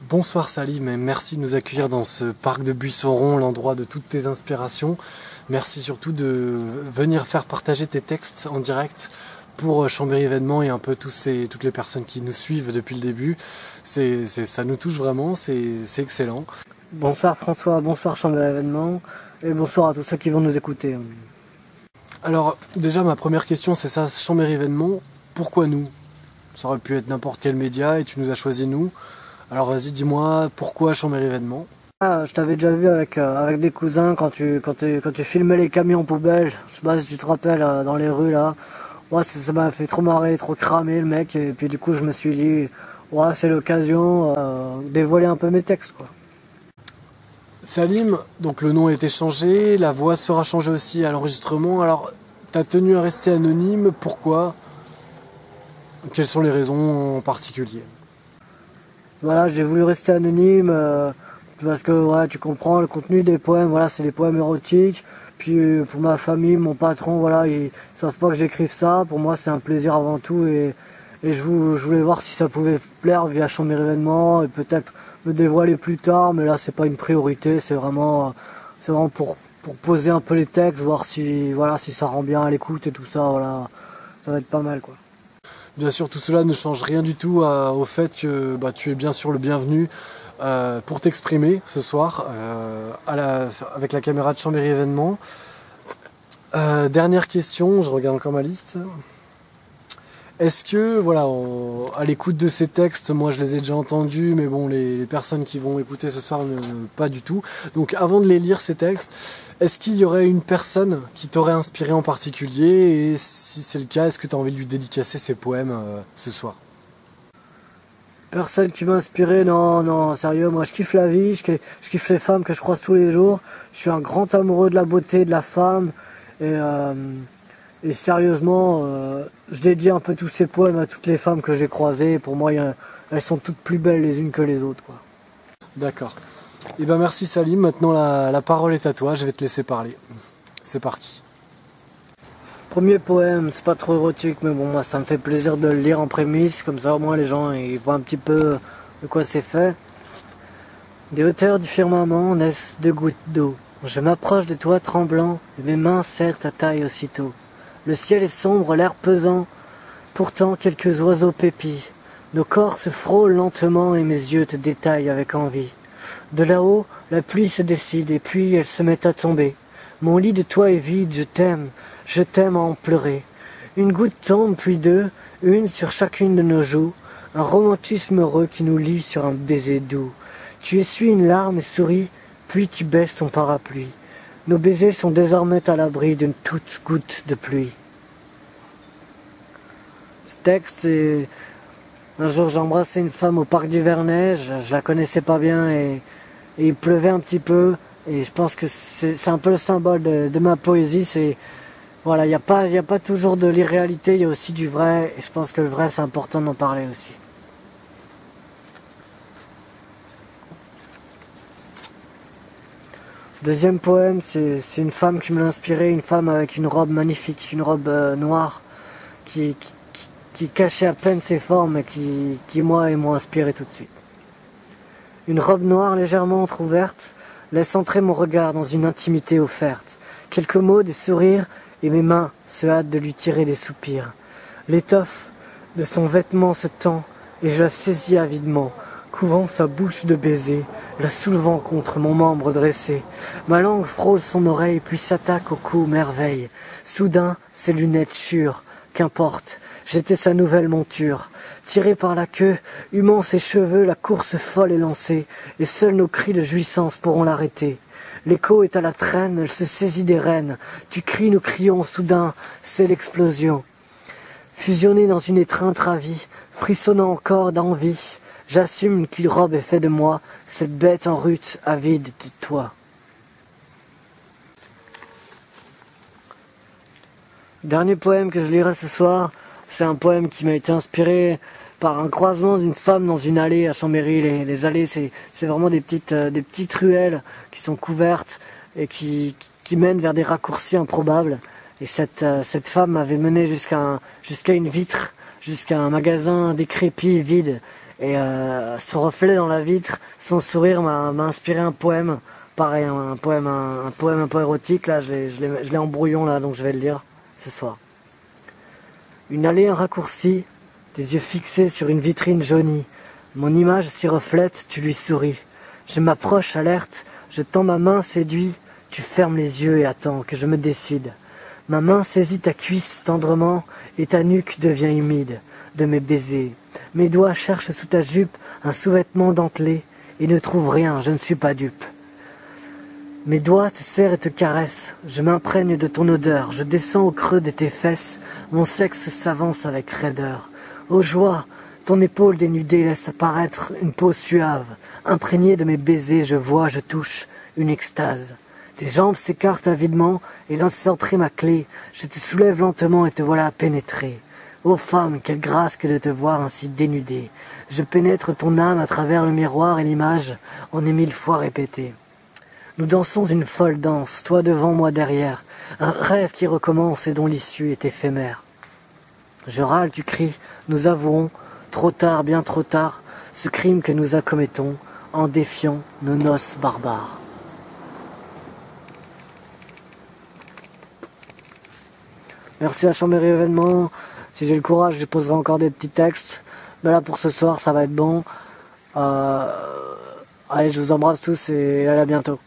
Bonsoir Salim et merci de nous accueillir dans ce parc de Buisson-Rond, l'endroit de toutes tes inspirations. Merci surtout de venir faire partager tes textes en direct pour Chambéry Événement et un peu toutes les personnes qui nous suivent depuis le début. Ça nous touche vraiment, c'est excellent. Bonsoir François, bonsoir Chambéry Événement et bonsoir à tous ceux qui vont nous écouter. Alors déjà ma première question c'est ça, Chambéry Événement, pourquoi nous? Ça aurait pu être n'importe quel média et tu nous as choisi nous. Alors vas-y, dis-moi, pourquoi Chambéry Événement? Je t'avais déjà vu avec des cousins quand tu filmais les camions poubelles. Je sais pas si tu te rappelles, dans les rues là. Ouais, ça m'a fait trop marrer, trop cramer le mec. Et puis du coup, je me suis dit, ouais, c'est l'occasion de dévoiler un peu mes textes, quoi. Salim, donc le nom a été changé, la voix sera changée aussi à l'enregistrement. Alors, t'as tenu à rester anonyme, pourquoi? Quelles sont les raisons en particulier? Voilà, j'ai voulu rester anonyme parce que ouais, tu comprends le contenu des poèmes. Voilà, c'est des poèmes érotiques. Puis pour ma famille, mon patron, voilà, ils savent pas que j'écrive ça. Pour moi, c'est un plaisir avant tout et je voulais voir si ça pouvait plaire via Chambéry Événement et peut-être me dévoiler plus tard. Mais là, c'est pas une priorité. C'est vraiment pour poser un peu les textes, voir si ça rend bien à l'écoute et tout ça. Voilà, ça va être pas mal, quoi. Bien sûr, tout cela ne change rien du tout au fait que tu es bien sûr le bienvenu pour t'exprimer ce soir avec la caméra de Chambéry Événement. Dernière question, je regarde encore ma liste. Est-ce que, à l'écoute de ces textes, moi je les ai déjà entendus, mais bon, les personnes qui vont écouter ce soir, pas du tout. Donc avant de les lire, ces textes, est-ce qu'il y aurait une personne qui t'aurait inspiré en particulier? Et si c'est le cas, est-ce que tu as envie de lui dédicacer ces poèmes ce soir? Personne qui m'a inspiré, non, sérieux, moi je kiffe la vie, je kiffe les femmes que je croise tous les jours. Je suis un grand amoureux de la beauté, de la femme, et sérieusement, je dédie un peu tous ces poèmes à toutes les femmes que j'ai croisées. Pour moi, elles sont toutes plus belles les unes que les autres, quoi. D'accord. Et merci Salim, maintenant la parole est à toi, je vais te laisser parler. C'est parti. Premier poème, c'est pas trop érotique, mais bon, moi ça me fait plaisir de le lire en prémisse, comme ça au moins les gens ils voient un petit peu de quoi c'est fait. Des hauteurs du firmament naissent deux gouttes d'eau. Je m'approche de toi tremblant, et mes mains serrent ta taille aussitôt. Le ciel est sombre, l'air pesant, pourtant quelques oiseaux pépient. Nos corps se frôlent lentement et mes yeux te détaillent avec envie. De là-haut, la pluie se décide et puis elle se met à tomber. Mon lit de toi est vide, je t'aime à en pleurer. Une goutte tombe, puis deux, une sur chacune de nos joues, un romantisme heureux qui nous lie sur un baiser doux. Tu essuies une larme et souris, puis tu baisses ton parapluie. Nos baisers sont désormais à l'abri d'une toute goutte de pluie. Ce texte, c'est... Un jour, j'ai embrassé une femme au parc du Vernet, je la connaissais pas bien et il pleuvait un petit peu. Et je pense que c'est un peu le symbole de ma poésie. C'est voilà, il y a pas toujours de l'irréalité, il y a aussi du vrai. Et je pense que le vrai, c'est important d'en parler aussi. Deuxième poème, c'est une femme qui me l'a inspiré, une femme avec une robe magnifique, une robe noire qui cachait à peine ses formes et qui moi, m'ont inspiré tout de suite. Une robe noire légèrement entrouverte laisse entrer mon regard dans une intimité offerte. Quelques mots, des sourires, et mes mains se hâtent de lui tirer des soupirs. L'étoffe de son vêtement se tend, et je la saisis avidement, couvrant sa bouche de baisers, la soulevant contre mon membre dressé. Ma langue frôle son oreille, puis s'attaque au cou, merveille. Soudain, ses lunettes churent, qu'importe, j'étais sa nouvelle monture. Tiré par la queue, humant ses cheveux, la course folle est lancée, et seuls nos cris de jouissance pourront l'arrêter. L'écho est à la traîne, elle se saisit des rênes. Tu cries, nous crions, soudain, c'est l'explosion. Fusionné dans une étreinte ravie, frissonnant encore d'envie, j'assume qu'une robe est faite de moi, cette bête en rute, avide de toi. Dernier poème que je lirai ce soir, c'est un poème qui m'a été inspiré par un croisement d'une femme dans une allée à Chambéry. Les allées, c'est vraiment des petites ruelles qui sont couvertes et qui mènent vers des raccourcis improbables. Et cette femme m'avait mené jusqu'à une vitre, jusqu'à un magasin décrépit, vide. Et ce reflet dans la vitre, son sourire m'a inspiré un poème. Pareil, un poème un peu érotique, là, je l'ai en brouillon, là, donc je vais le lire ce soir. Une allée, un raccourci, des yeux fixés sur une vitrine jaunie. Mon image s'y reflète, tu lui souris. Je m'approche, alerte, je tends ma main, séduit. Tu fermes les yeux et attends que je me décide. Ma main saisit ta cuisse tendrement et ta nuque devient humide de mes baisers. Mes doigts cherchent sous ta jupe un sous-vêtement dentelé et ne trouvent rien, je ne suis pas dupe. Mes doigts te serrent et te caressent, je m'imprègne de ton odeur, je descends au creux de tes fesses, mon sexe s'avance avec raideur. Ô joie, ton épaule dénudée laisse apparaître une peau suave, imprégnée de mes baisers, je vois, je touche, une extase. Tes jambes s'écartent avidement et laissent centrer ma clé, je te soulève lentement et te voilà pénétré. Ô femme, quelle grâce que de te voir ainsi dénudée. Je pénètre ton âme à travers le miroir et l'image en est 1000 fois répétée. Nous dansons une folle danse, toi devant, moi derrière, un rêve qui recommence et dont l'issue est éphémère. Je râle, tu cries, nous avouons, trop tard, bien trop tard, ce crime que nous accommettons, en défiant nos noces barbares. Merci à Chambéry Événements. Si j'ai le courage, je poserai encore des petits textes. Mais là, pour ce soir, ça va être bon. Allez, je vous embrasse tous et à bientôt.